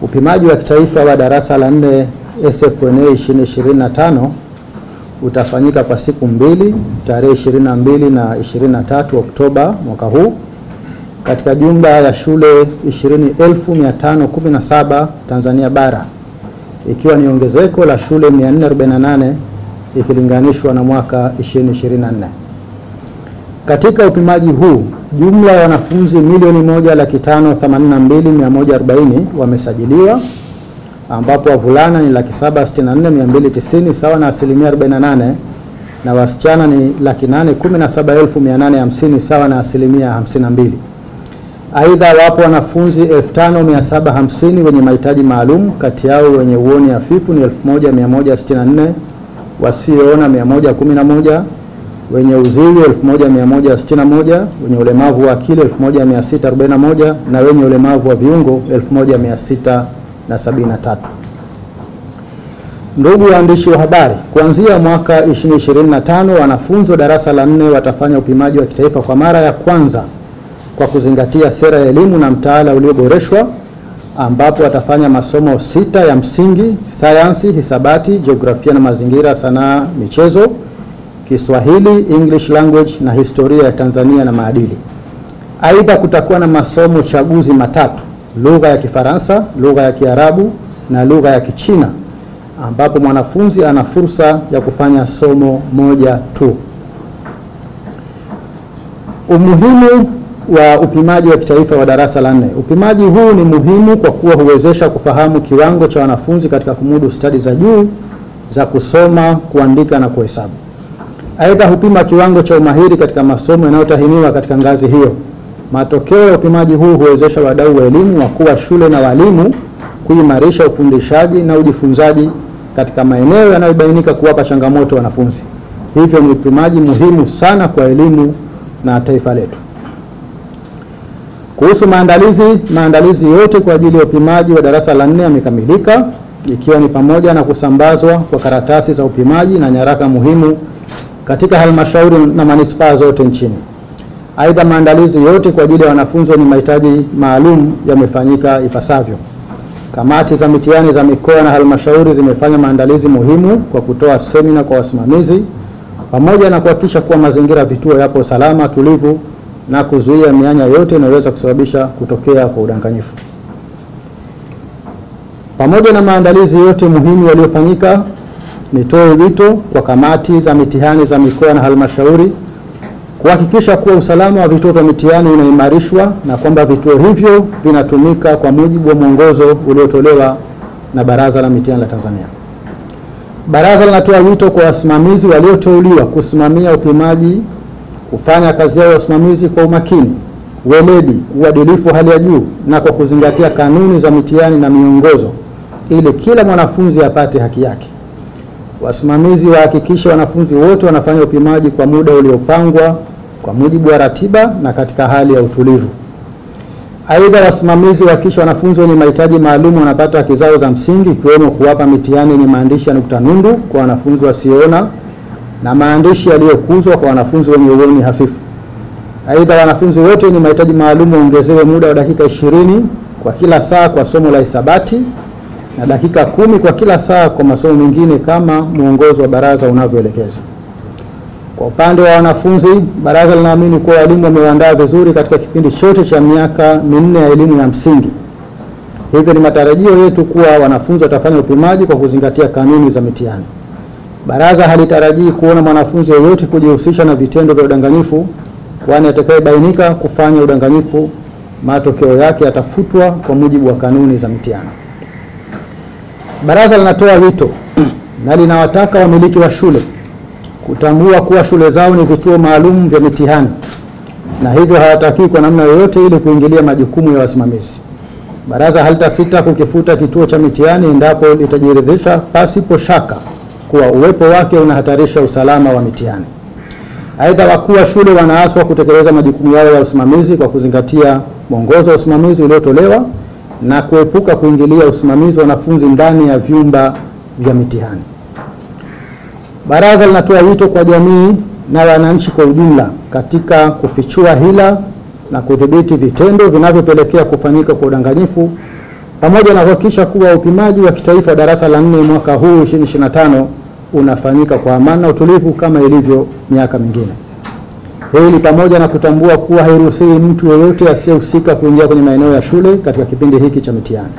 Upimaji wa kitaifa wa darasa la 4 SFNA 2025 utafanyika kwa siku mbili, tarehe 22 na 23 Oktoba mwaka huu katika jumla ya shule 20,517 Tanzania bara, ikiwa ni ongezeko la shule 448 ikilinganishwa na mwaka 2024. Katika upimaji huu, jumla ya wanafunzi 1,582,140 wamesajiliwa, ambapo wavulana ni 764,290 sawa na 48%, na wasichana ni 817,850 sawa na 52%. Aidha, wapo wanafunzi 5,750 wenye mahitaji maalum, kati yao wenye uoni hafifu ni 1,164, wasioona 111, wenye uziwi 1,161, wenye ulemavu wa akili 1,641 na wenye ulemavu wa viungo 1,673. Ndugu waandishi wa habari, kuanzia mwaka 2025 wanafunzi wa darasa la 4 watafanya upimaji wa kitaifa kwa mara ya kwanza kwa kuzingatia sera ya elimu na mtaala ulioboreshwa, ambapo watafanya masomo 6 ya msingi: sayansi, hisabati, jiografia na mazingira, sanaa, michezo, Kiswahili, English language na historia ya Tanzania na maadili. Aidha, kutakuwa na masomo chaguzi matatu: lugha ya Kifaransa, lugha ya Kiarabu na lugha ya Kichina, ambapo mwanafunzi ana fursa ya kufanya somo moja tu. Umuhimu wa upimaji wa kitaifa wa darasa la 4. Upimaji huu ni muhimu kwa kuwa huwezesha kufahamu kiwango cha wanafunzi katika kumudu stadi za juu za kusoma, kuandika na kuhesabu. Aidha, hupima kiwango cha umahiri katika masomo yanayotahiniwa katika ngazi hiyo. Matokeo ya upimaji huu huwezesha wadau wa elimu, wakuu wa shule na walimu kuimarisha ufundishaji na ujifunzaji katika maeneo yanayobainika kuwapa changamoto wanafunzi. Hivyo ni upimaji muhimu sana kwa elimu na taifa letu. Kuhusu maandalizi yote kwa ajili ya upimaji wa darasa la 4 yamekamilika, ikiwa ni pamoja na kusambazwa kwa karatasi za upimaji na nyaraka muhimu katika halmashauri na manispaa zote nchini. Aidha, maandalizi yote kwa ajili ya wanafunzi wenye mahitaji maalum yamefanyika ipasavyo. Kamati za mitihani za mikoa na halmashauri zimefanya maandalizi muhimu kwa kutoa semina kwa wasimamizi, pamoja na kuhakikisha kuwa mazingira ya vituo yapo salama, tulivu na kuzuia mianya yote inayoweza kusababisha kutokea kwa udanganyifu. Pamoja na maandalizi yote muhimu yaliyofanyika, nitoe wito kwa kamati za mitihani za mikoa na halmashauri kuhakikisha kuwa usalama wa vituo vya mitihani unaimarishwa na kwamba vituo hivyo vinatumika kwa mujibu wa mwongozo uliotolewa na Baraza la Mitihani la Tanzania. Baraza linatoa wito kwa wasimamizi walioteuliwa kusimamia upimaji kufanya kazi yao ya usimamizi kwa umakini, weledi, uadilifu hali ya juu na kwa kuzingatia kanuni za mitihani na miongozo, ili kila mwanafunzi apate haki yake. Wasimamizi wahakikishe wanafunzi wote wanafanya upimaji kwa muda uliopangwa kwa mujibu wa ratiba na katika hali ya utulivu. Aidha, wasimamizi wahakikishe wanafunzi wenye mahitaji maalum wanapata haki zao za msingi, ikiwemo kuwapa mitihani yenye maandishi ya nukta nundu kwa wanafunzi wasioona na maandishi yaliyokuzwa kwa wanafunzi wenye uoni hafifu. Aidha, wanafunzi wote wenye mahitaji maalum waongezewe muda wa dakika 20 kwa kila saa kwa somo la hisabati na dakika 10 kwa kila saa kwa masomo mengine kama mwongozo wa baraza unavyoelekeza. Kwa upande wa wanafunzi, baraza linaamini kuwa walimu wameandaa vizuri katika kipindi chote cha miaka 4 ya elimu ya msingi. Hivyo ni matarajio yetu kuwa wanafunzi watafanya upimaji kwa kuzingatia kanuni za mitihani. Baraza halitarajii kuona mwanafunzi yeyote kujihusisha na vitendo vya udanganyifu, kwani atakayebainika kufanya udanganyifu matokeo yake yatafutwa kwa mujibu wa kanuni za mitihani. Baraza linatoa wito na linawataka wamiliki wa shule kutambua kuwa shule zao ni vituo maalum vya mitihani na hivyo hawatakiwi kwa namna yoyote ili kuingilia majukumu ya wasimamizi. Baraza halitasita kukifuta kituo cha mitihani endapo litajiridhisha pasipo shaka kuwa uwepo wake unahatarisha usalama wa mitihani. Aidha, wakuu wa shule wanaaswa kutekeleza majukumu yao ya usimamizi kwa kuzingatia mwongozo wa usimamizi uliotolewa na kuepuka kuingilia usimamizi wa wanafunzi ndani ya vyumba vya mitihani. Baraza linatoa wito kwa jamii na wananchi kwa ujumla katika kufichua hila na kudhibiti vitendo vinavyopelekea kufanyika kwa udanganyifu pamoja na kuhakikisha kuwa upimaji wa kitaifa wa darasa la 4 mwaka huu 2025 unafanyika kwa amani na utulivu kama ilivyo miaka mingine. Hii ni pamoja na kutambua kuwa hairuhusiwi mtu yeyote asiyehusika kuingia kwenye maeneo ya shule katika kipindi hiki cha mitihani.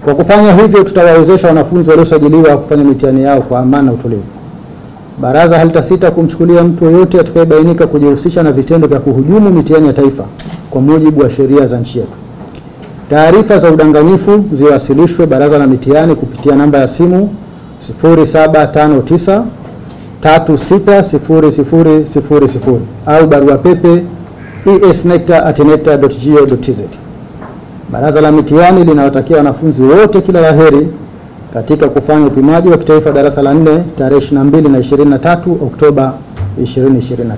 Kwa kufanya hivyo, tutawawezesha wanafunzi waliosajiliwa kufanya mitihani yao kwa amani na utulivu. Baraza halitasita kumchukulia mtu yeyote atakayebainika kujihusisha na vitendo vya kuhujumu mitihani ya taifa kwa mujibu wa sheria za nchi yetu. Taarifa za udanganyifu ziwasilishwe Baraza la Mitihani kupitia namba ya simu 0759 360000 au barua pepe esnecta@necta.go.tz. Baraza la Mitihani linawatakia wanafunzi wote kila laheri katika kufanya upimaji wa kitaifa darasa la 4 tarehe 22 na 23 Oktoba 2025.